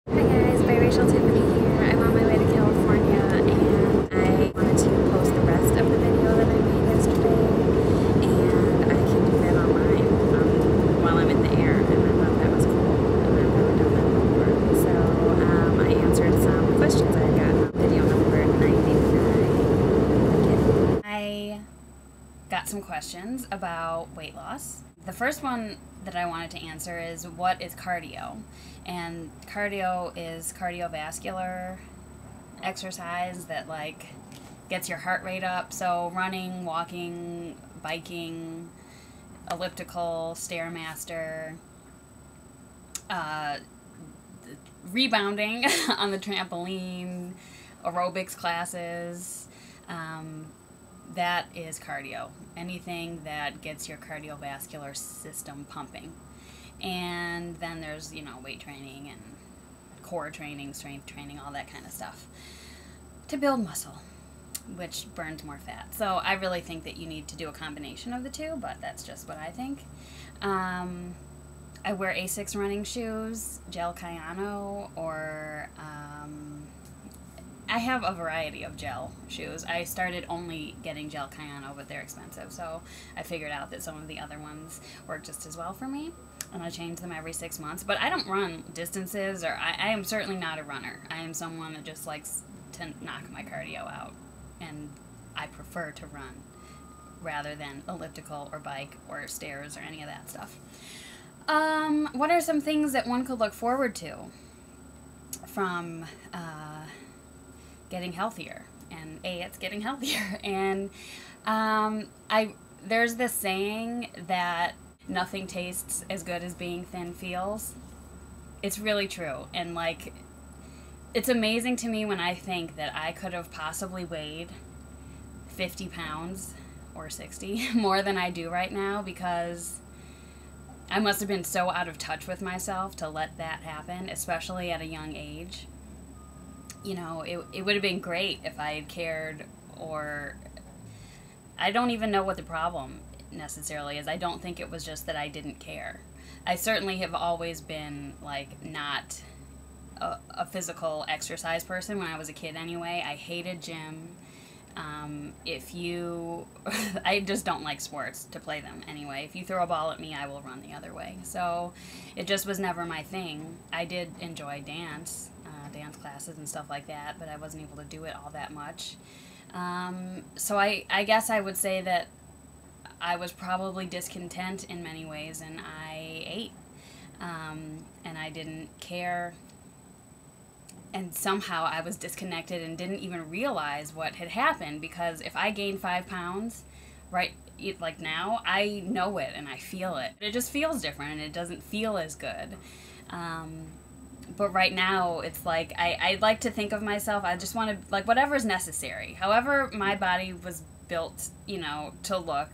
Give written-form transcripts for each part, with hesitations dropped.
Hi guys, biracial Tiffany here. I'm on my way to California and I wanted to post the rest of the video that I made yesterday and I can do that online while I'm in the air, and I thought that was cool and I've never done that before. So I answered some questions I got on video number 99. I got some questions about weight loss. The first one that I wanted to answer is, what is cardio? And cardio is cardiovascular exercise that like gets your heart rate up. So running, walking, biking, elliptical, stairmaster, rebounding on the trampoline, aerobics classes. That is cardio. Anything that gets your cardiovascular system pumping. And then there's, weight training and core training, strength training, all that kind of stuff to build muscle, which burns more fat. So I really think that you need to do a combination of the two, but that's just what I think. I wear Asics running shoes, gel Kayano, or I have a variety of gel shoes. I started only getting gel Kayano, but they're expensive, so I figured out that some of the other ones work just as well for me, and I change them every 6 months. But I don't run distances, or I am certainly not a runner. I am someone that just likes to knock my cardio out, and I prefer to run rather than elliptical or bike or stairs or any of that stuff. What are some things that one could look forward to from getting healthier? And it's getting healthier. And there's this saying that nothing tastes as good as being thin feels. It's really true. And like, it's amazing to me when I think that I could have possibly weighed 50 pounds or 60 more than I do right now, because I must have been so out of touch with myself to let that happen, especially at a young age. It would have been great if I had cared, or I don't even know what the problem necessarily is. I don't think it was just that I didn't care. I certainly have always been like not a physical exercise person when I was a kid anyway. I hated gym. I just don't like sports to play them anyway. If you throw a ball at me, I will run the other way. So it just was never my thing. I did enjoy dance classes and stuff like that, but I wasn't able to do it all that much. So I guess I would say that I was probably discontent in many ways, and I ate, and I didn't care. And somehow I was disconnected and didn't even realize what had happened, because if I gained 5 pounds, like now, I know it and I feel it. It just feels different and it doesn't feel as good. But right now, it's like, I like to think of myself, I just want to, like, whatever's necessary. However my body was built, to look,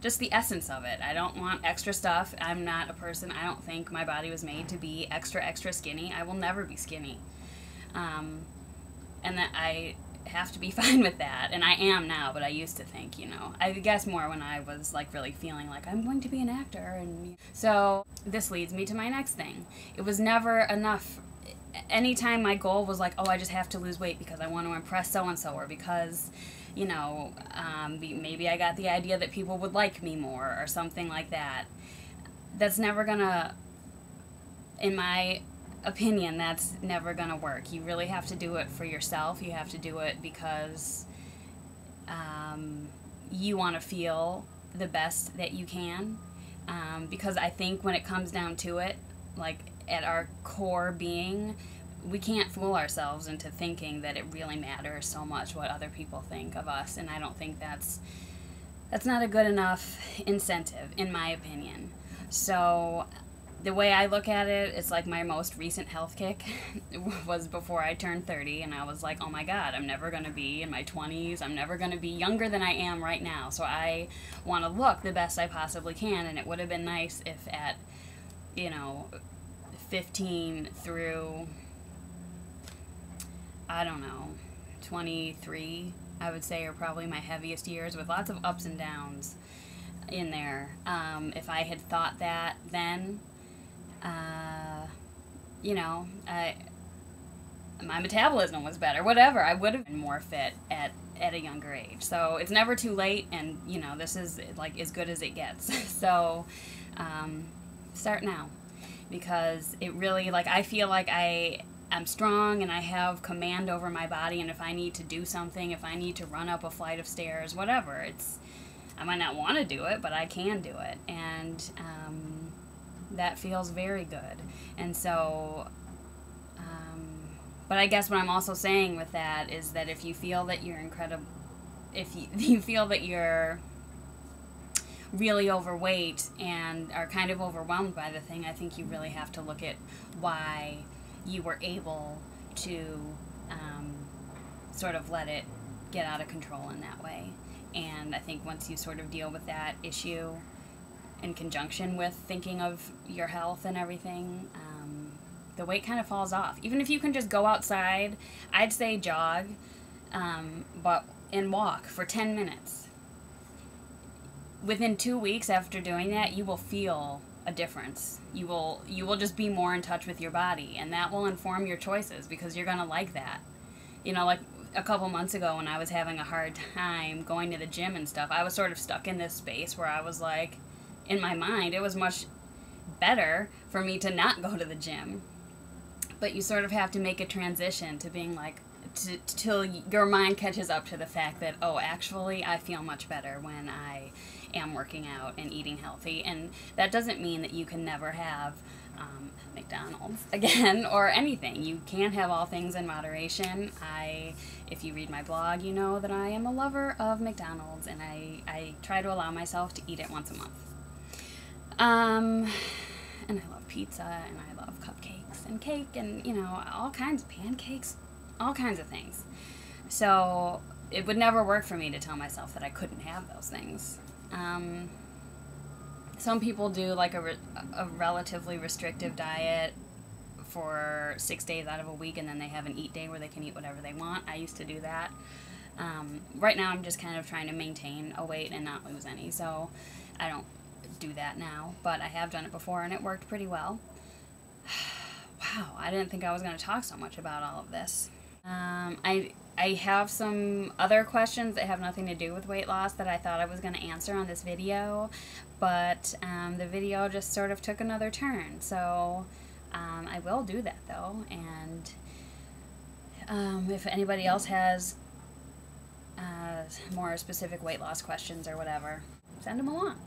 just the essence of it. I don't want extra stuff. I'm not a person, I don't think my body was made to be extra, extra skinny. I will never be skinny. And that I have to be fine with that, and I am now, but I used to think, I guess more when I was like really feeling like I'm going to be an actor. And so this leads me to my next thing. It was never enough. Anytime my goal was like, oh, I just have to lose weight because I want to impress so-and-so, or because, maybe I got the idea that people would like me more or something like that, that's never gonna, in my opinion, that's never gonna work. You really have to do it for yourself. You have to do it because you want to feel the best that you can, because I think when it comes down to it, like at our core being, we can't fool ourselves into thinking that it really matters so much what other people think of us, and I don't think that's not a good enough incentive, in my opinion. So the way I look at it, it's like my most recent health kick was before I turned 30, and I was like, oh my god, I'm never going to be in my 20s, I'm never going to be younger than I am right now, so I want to look the best I possibly can. And it would have been nice if at, 15 through, I don't know, 23, I would say, are probably my heaviest years, with lots of ups and downs in there. If I had thought that then, my metabolism was better, whatever. I would have been more fit at a younger age. So it's never too late, and you know, this is like as good as it gets. So start now, because it really, like, I feel like I'm strong and I have command over my body, and if I need to do something, if I need to run up a flight of stairs, whatever, I might not want to do it, but I can do it, and that feels very good. And so but I guess what I'm also saying with that is that if you feel that you're if you feel that you're really overweight and are kind of overwhelmed by the thing, I think you really have to look at why you were able to sort of let it get out of control in that way. And I think once you sort of deal with that issue in conjunction with thinking of your health and everything, the weight kind of falls off. Even if you can just go outside, I'd say jog, and walk for 10 minutes. Within 2 weeks after doing that, you will feel a difference. You will just be more in touch with your body, and that will inform your choices, because you're going to like that. You know, like a couple months ago when I was having a hard time going to the gym and stuff, I was sort of stuck in this space where I was like, in my mind, it was much better for me to not go to the gym. But you sort of have to make a transition to being like, till your mind catches up to the fact that, oh, actually, I feel much better when I am working out and eating healthy. And that doesn't mean that you can never have McDonald's again or anything. You can't have all things in moderation. If you read my blog, you know that I am a lover of McDonald's, and I try to allow myself to eat it once a month. And I love pizza, and I love cupcakes and cake, and, you know, all kinds of pancakes, all kinds of things. So it would never work for me to tell myself that I couldn't have those things. Some people do like a relatively restrictive diet for 6 days out of a week, and then they have an eat day where they can eat whatever they want. I used to do that. Right now I'm just kind of trying to maintain a weight and not lose any, so I don't do that now, but I have done it before and it worked pretty well. Wow, I didn't think I was going to talk so much about all of this. I have some other questions that have nothing to do with weight loss that I thought I was going to answer on this video, but the video just sort of took another turn, so I will do that though, and if anybody else has more specific weight loss questions or whatever, send them along.